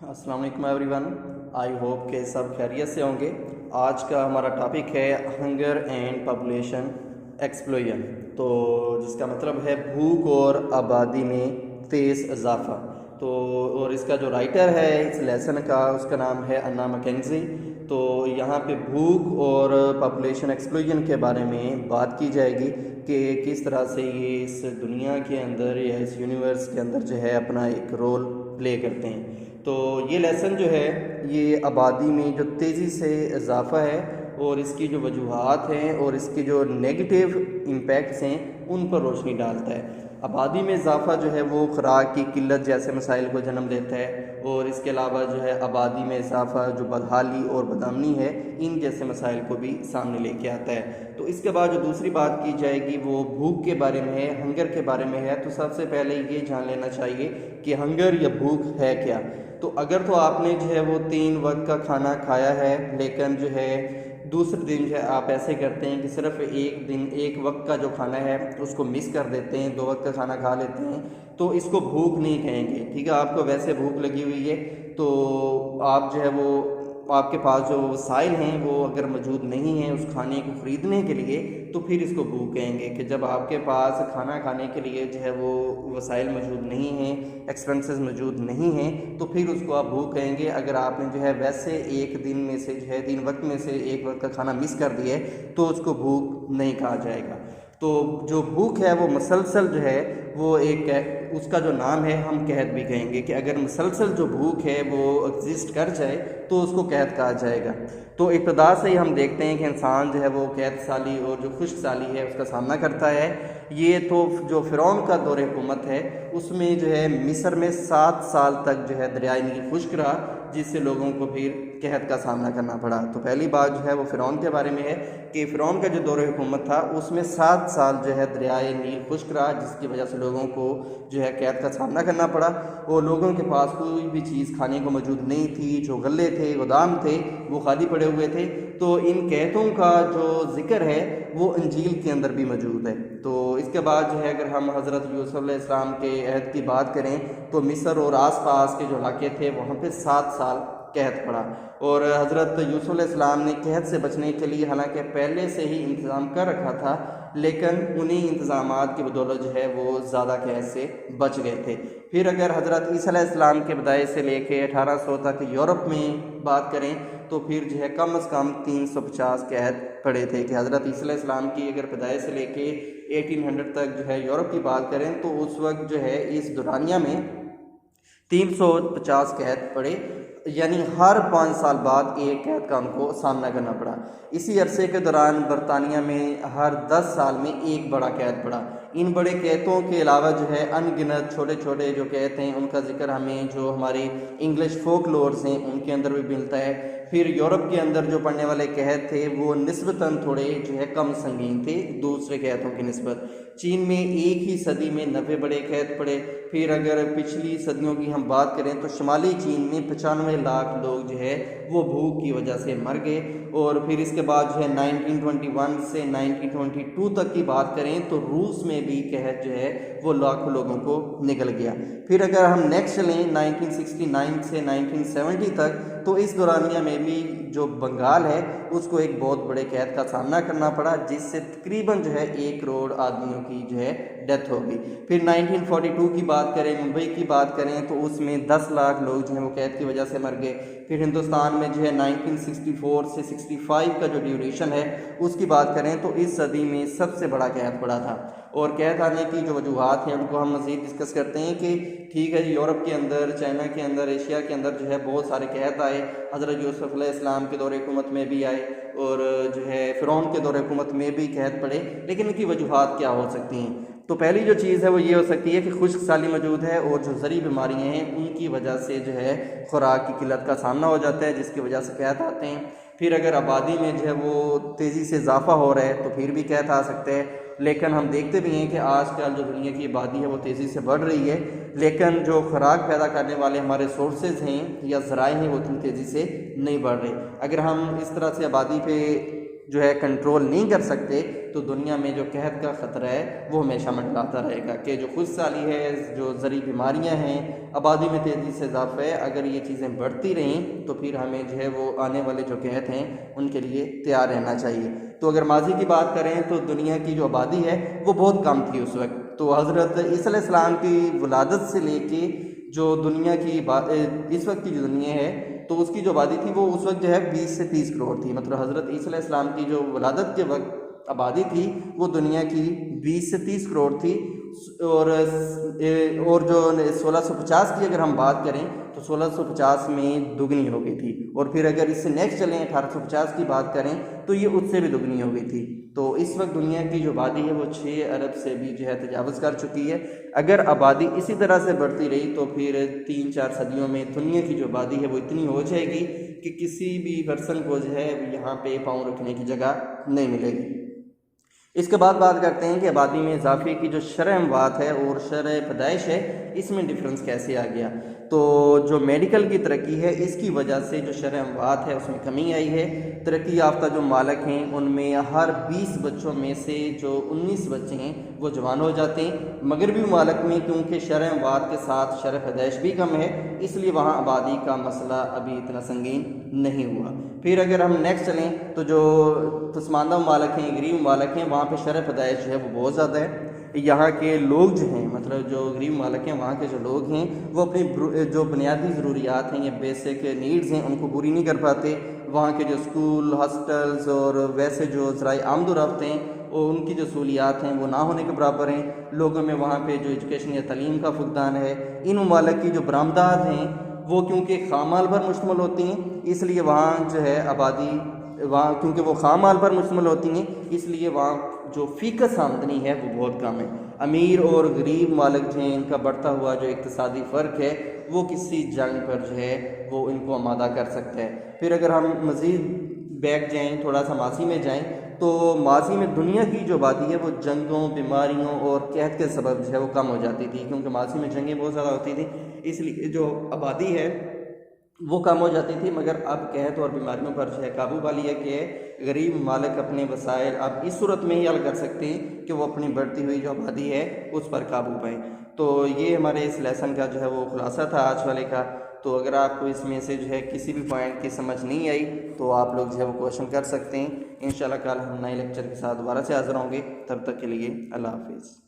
अस्सलाम वालेकुम everyone. I hope के सब खैरियत से होंगे। आज का हमारा टॉपिक है हंगर एंड पॉपुलेशन एक्सप्लोजन, तो जिसका मतलब है भूख और आबादी में तेज़ इजाफा। तो और इसका जो राइटर है इस लेसन का, उसका नाम है अन्ना मैकेंजी। तो यहाँ पे भूख और पॉपुलेशन एक्सप्लोजन के बारे में बात की जाएगी कि किस तरह से ये इस दुनिया के अंदर या इस यूनिवर्स के अंदर जो है अपना एक रोल प्ले करते हैं। तो ये लेसन जो है ये आबादी में जो तेज़ी से इजाफ़ा है और इसकी जो वजूहात हैं और इसके जो नेगेटिव इम्पैक्ट्स हैं उन पर रोशनी डालता है। आबादी में इजाफ़ा जो है वो खुराक की किल्लत जैसे मसाइल को जन्म देता है, और इसके अलावा जो है आबादी में इजाफ़ा जो बदहाली और बदअमनी है इन जैसे मसाइल को भी सामने लेके आता है। तो इसके बाद जो दूसरी बात की जाएगी वो भूख के बारे में है, हंगर के बारे में है। तो सबसे पहले ये जान लेना चाहिए कि हंगर या भूख है क्या। तो अगर तो आपने जो है वो 3 वक्त का खाना खाया है, लेकिन जो है दूसरे दिन जो है आप ऐसे करते हैं कि सिर्फ एक दिन एक वक्त का जो खाना है उसको मिस कर देते हैं, 2 वक्त का खाना खा लेते हैं, तो इसको भूख नहीं कहेंगे। ठीक है, आपको वैसे भूख लगी हुई है तो आप जो है वो आपके पास जो वसाइल हैं वो अगर मौजूद नहीं हैं उस खाने को ख़रीदने के लिए, तो फिर इसको भूख कहेंगे। कि जब आपके पास खाना खाने के लिए जो है वो वसाइल मौजूद नहीं हैं, एक्सपेंसेस मौजूद नहीं हैं, तो फिर उसको आप भूख कहेंगे। अगर आपने जो है वैसे एक दिन में से जो है 3 वक्त में से 1 वक्त का खाना मिस कर दिया है तो उसको भूख नहीं कहा जाएगा। तो जो भूख है वो मसलसल जो है वो एक उसका जो नाम है हम कहत भी कहेंगे कि अगर मसलसल जो भूख है वो एग्जिस्ट कर जाए तो उसको कहत कहा जाएगा। तो इब्तदा से ही हम देखते हैं कि इंसान जो है वो कहत साली और जो खुश्क साली है उसका सामना करता है। ये तो जो फ़िरौन का दौर हुकूमत है उसमें जो है मिस्र में 7 साल तक जो है दरियाए नील खुश्क रहा, जिससे लोगों को फिर कहत का सामना करना पड़ा। तो पहली बात जो है वो फ़िरौन के बारे में है कि फ़िरौन का जो दौर हुकूमत था उसमें 7 साल जो है दरियाए नील खुश्क रहा, जिसकी वजह से लोगों को जो है कहत का सामना करना पड़ा। और लोगों के पास कोई भी चीज़ खाने को मौजूद नहीं थी, जो गले थे गोदाम थे वो खाली पड़े हुए थे। तो इन कहतों का जो ज़िक्र है वो अंजील के अंदर भी मौजूद है। तो इसके बाद जो है अगर हम हज़रत यूसुफ अलैहिस्सलाम के अहद की बात करें तो मिस्र और आसपास के जो इलाके थे वहाँ पे 7 साल कहत पड़ा। और हज़रत यूसुफ अलैहिस्सलाम ने कहत से बचने के लिए हालांकि पहले से ही इंतज़ाम कर रखा था, लेकिन उन्हीं इंतज़ामात की बदौलत जो है वो ज़्यादा कहत से बच गए थे। फिर अगर हज़रत ईसा अलैहिस्सलाम के बदाई से लेके 1800 तक यूरोप में बात करें तो फिर जो है कम अज़ कम 350 कहत पड़े थे। कि हज़रत ईसा अलैहिस्सलाम की अगर पैदाइश से लेके 1800 तक जो है यूरोप की बात करें तो उस वक्त जो है इस दुरानिया में 350 कहत पड़े, यानी हर 5 साल बाद एक कहत का उनको सामना करना पड़ा। इसी अरसे के दौरान बरतानिया में हर 10 साल में एक बड़ा कहत पड़ा। इन बड़े कहतों के अलावा जो है अनगिनत छोटे छोटे जो कहत हैं उनका जिक्र हमें जो हमारे इंग्लिश फोक लोर्स हैं उनके अंदर भी मिलता है। फिर यूरोप के अंदर जो पढ़ने वाले कहत थे वो निस्बतन थोड़े जो है कम संगीन थे दूसरे कहतों की निस्बत। चीन में एक ही सदी में 90 बड़े कहत पड़े। फिर अगर पिछली सदियों की हम बात करें तो शुमाली चीन में 95 लाख लोग जो है वो भूख की वजह से मर गए। और फिर इसके बाद जो है 1921 से 1922 तक की बात करें तो रूस में भी कहत जो है वो लाखों लोगों को निकल गया। फिर अगर हम नेक्स्ट चलें 1969 से 1970 तक तो इस दौरानिया में भी जो बंगाल है उसको एक बहुत बड़े कहत का सामना करना पड़ा, जिससे तकरीबन जो है 1 करोड़ आदमियों की जो है डेथ हो गई। फिर 1942 की बात करें, मुंबई की बात करें तो उसमें 10 लाख लोग जो हैं वो कहत की वजह से मर गए। फिर हिंदुस्तान में जो है 1964 से 65 का जो ड्यूरेशन है उसकी बात करें तो इस सदी में सबसे बड़ा कहत पड़ा था। और कहत आने की जो वजूहात हैं उनको हम मज़ीद डिस्कस करते हैं कि ठीक है जी, यूरोप के अंदर, चाइना के अंदर, एशिया के अंदर जो है बहुत सारे कहत आए। हज़रत यूसुफ अलैहिस्सलाम के दौर हुकूमत में भी आए और जो है फ़िरौन के दौर हुकूमत में भी कहत पड़े। लेकिन इनकी वजूहात क्या हो सकती हैं? तो पहली जो चीज़ है वो ये हो सकती है कि खुश्क साली मौजूद है और जो ज़री बीमारियाँ हैं उनकी वजह से जो है खुराक की किल्लत का सामना हो जाता है, जिसकी वजह से कहत आते हैं। फिर अगर आबादी में जो है वो तेज़ी से इजाफा हो रहा है तो फिर भी कहत आ सकते हैं। लेकिन हम देखते भी हैं कि आजकल जो दुनिया की आबादी है वो तेज़ी से बढ़ रही है, लेकिन जो खुराक पैदा करने वाले हमारे सोर्सेज हैं या ज़राए हैं वो इतनी तेज़ी से नहीं बढ़ रहे। अगर हम इस तरह से आबादी पे जो है कंट्रोल नहीं कर सकते तो दुनिया में जो कहत का ख़तरा है वो हमेशा मंडराता रहेगा कि जो खुशहाली है, जो ज़री बीमारियां हैं, आबादी में तेज़ी से इजाफा है, अगर ये चीज़ें बढ़ती रहें तो फिर हमें जो है वो आने वाले जो कहत हैं उनके लिए तैयार रहना चाहिए। तो अगर माजी की बात करें तो दुनिया की जो आबादी है वो बहुत कम थी उस वक्त। तो हज़रत ईसा अलैहिस्सलाम की वलादत से लेके जो दुनिया की इस वक्त की जो दुनिया है तो उसकी जो आबादी थी वो उस वक्त जो है 20 से 30 करोड़ थी। मतलब हज़रत ईसा अलैहिस्सलाम की जो वलादत के वक्त आबादी थी वो दुनिया की 20 से 30 करोड़ थी। और जो 1650 की अगर हम बात करें तो 1650 में दुगनी हो गई थी। और फिर अगर इससे नेक्स्ट चलें 1850 की बात करें तो ये उससे भी दुगनी हो गई थी। तो इस वक्त दुनिया की जो आबादी है वो 6 अरब से भी जो है तजावज़ कर चुकी है। अगर आबादी इसी तरह से बढ़ती रही तो फिर 3-4 सदियों में दुनिया की जो आबादी है वो इतनी हो जाएगी कि किसी भी पर्सन को जो है यहाँ पे पाँव रखने की जगह नहीं मिलेगी। इसके बाद बात करते हैं कि आबादी में इजाफे की जो शरह अमवात है और शरह पैदाइश है इसमें डिफरेंस कैसे आ गया। तो जो मेडिकल की तरक्की है इसकी वजह से जो शरह अमवात है उसमें कमी आई है। तरक्की याफ्ता जो मालक हैं उनमें हर 20 बच्चों में से जो 19 बच्चे हैं वो जवान हो जाते हैं। मगरबी मालक में क्योंकि शरह अमवात के साथ शरह पैदाइश भी कम है इसलिए वहाँ आबादी का मसला अभी इतना संगीन नहीं हुआ। फिर अगर हम नेक्स्ट चलें तो जो पसमानदा ममालिक हैं, गरीब ममालिक हैं, वहाँ पे शरह पैदाइश जो है वो बहुत ज़्यादा है। यहाँ के लोग जो हैं मतलब जो गरीब ममालिक हैं वहाँ के जो लोग हैं वो अपनी जो बुनियादी ज़रूरियात हैं या बेसिक नीड्स हैं उनको पूरी नहीं कर पाते। वहाँ के जो स्कूल, हॉस्टल्स और वैसे जो ज़राए आमदोरफ्त हैं और उनकी जो सहूलियात हैं वो ना होने के बराबर हैं। लोगों में वहाँ पे जो एजुकेशन या तालीम का फुकदान है। इन ममालिक की जो बरामदात हैं वो क्योंकि खामाल पर मुश्तमिल होती हैं इसलिए वहाँ जो है आबादी वहाँ क्योंकि वो खामाल पर मुश्तमिल होती हैं इसलिए वहाँ जो फ़ीकस आमदनी है वो बहुत कम है। अमीर और गरीब मालिक जो हैं इनका बढ़ता हुआ जो इक़्तिसादी फ़र्क है वो किसी जंग पर जो है वो इनको आमादा कर सकता है। फिर अगर हम मज़ीद बैक जाएँ, थोड़ा सा माजी में जाएँ तो माजी में दुनिया की जो आबादी है वो जंगों, बीमारियों और कहत के सबब जो है वो कम हो जाती थी क्योंकि माजी में जंगें बहुत ज़्यादा होती थी इसलिए जो आबादी है वो कम हो जाती थी। मगर अब कहत और बीमारियों पर जो है काबू पा लिया कि गरीब मालिक अपने वसाइल अब इस सूरत में ही हल कर सकते हैं कि वो अपनी बढ़ती हुई जो आबादी है उस पर काबू पाएँ। तो ये हमारे इस लेसन का जो है वो खुलासा था आज वाले का। तो अगर आपको इसमें से जो है किसी भी पॉइंट की समझ नहीं आई तो आप लोग जो है वो क्वेश्चन कर सकते हैं। इंशाल्लाह कल हम नए लेक्चर के साथ दोबारा से हाज़िर होंगे। तब तक के लिए अल्लाह हाफिज़।